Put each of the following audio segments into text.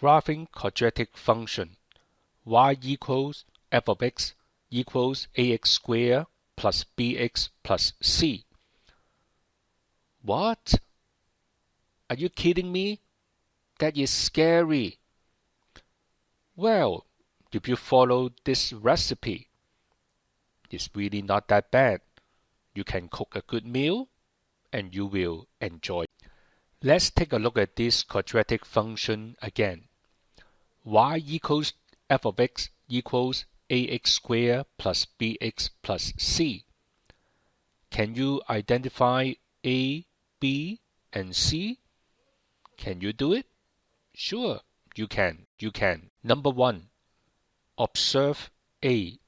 graphing quadratic function y equals f of x equals ax squared plus bx plus c. What? Are you kidding me? That is scary. Well, if you follow this recipe, it's really not that bad. You can cook a good meal and you will enjoy it. Let's take a look at this quadratic function again. Y equals f of x equals ax squared plus bx plus c. Can you identify a, b, and c? Can you do it? Sure, you can. Number 1. Observe a.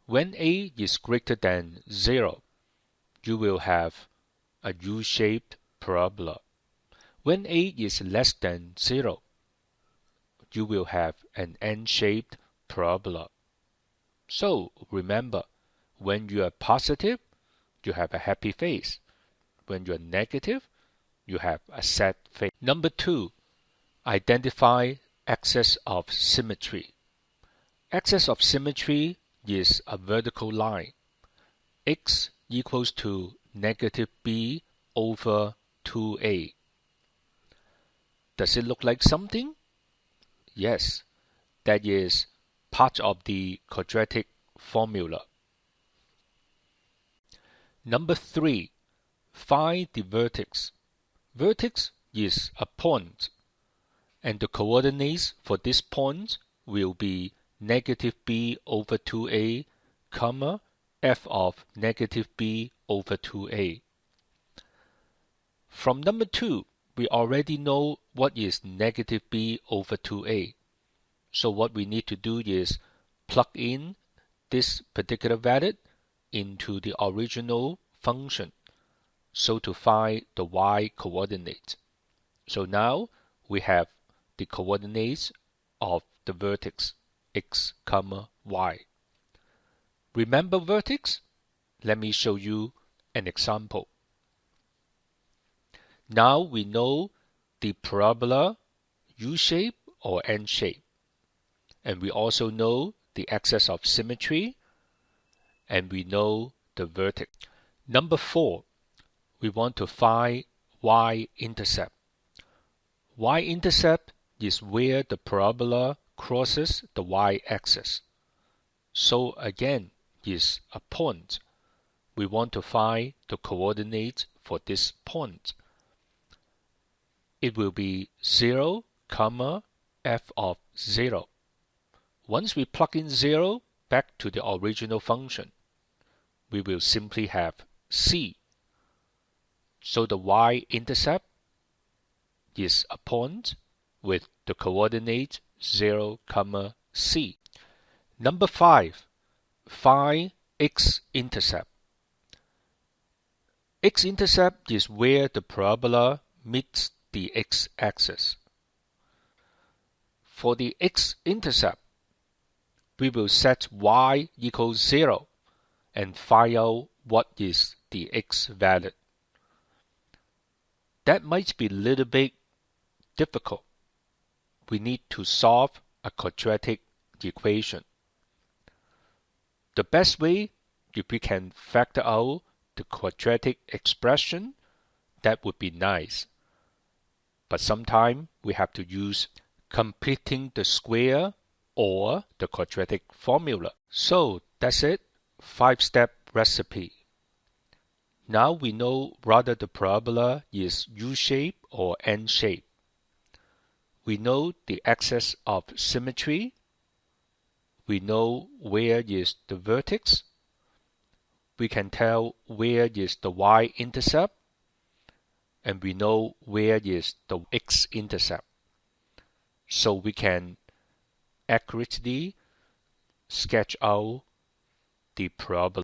When a is greater than 0, you will have a U-shaped parabola. When a is less than 0, you will have an N-shaped parabola. So remember, when you are positive, you have a happy face. When you are negative, you have a sad face. Number 2. Identify axis of symmetry. Axis of symmetry is a vertical line. X equals to negative b over 2a. Does it look like something? Yes, that is part of the quadratic formula. Number 3. Find the vertex. Vertex is a point, and the coordinates for this point will be negative b over 2a, comma, f of negative b over 2a. From number 2, we already know what is negative b over 2a. So what we need to do is plug in this particular value into the original function, so to find the y coordinate. So now we have the coordinates of the vertex x, y. Remember vertex? Let me show you an example. Now we know the parabola U-shape or N-shape. And we also know the axis of symmetry, and we know the vertex. Number 4, we want to find y-intercept. Y-intercept is where the parabola crosses the y-axis. So again, is a point. We want to find the coordinate for this point. It will be 0, f of 0. Once we plug in 0 back to the original function, we will simply have c. So the y-intercept is a point with the coordinate 0, c. Number 5. Find x-intercept. X-intercept is where the parabola meets the x-axis. For the x-intercept, we will set y equals 0 and find out what is the x value. That might be a little bit difficult. We need to solve a quadratic equation. The best way, if we can factor out the quadratic expression, that would be nice. But sometimes we have to use completing the square or the quadratic formula. So that's it, 5-step recipe. Now we know whether the parabola is U-shape or N-shape. We know the axis of symmetry. We know where is the vertex. We can tell where is the y-intercept. And we know where is the x-intercept. So we can accurately sketch out the parabola.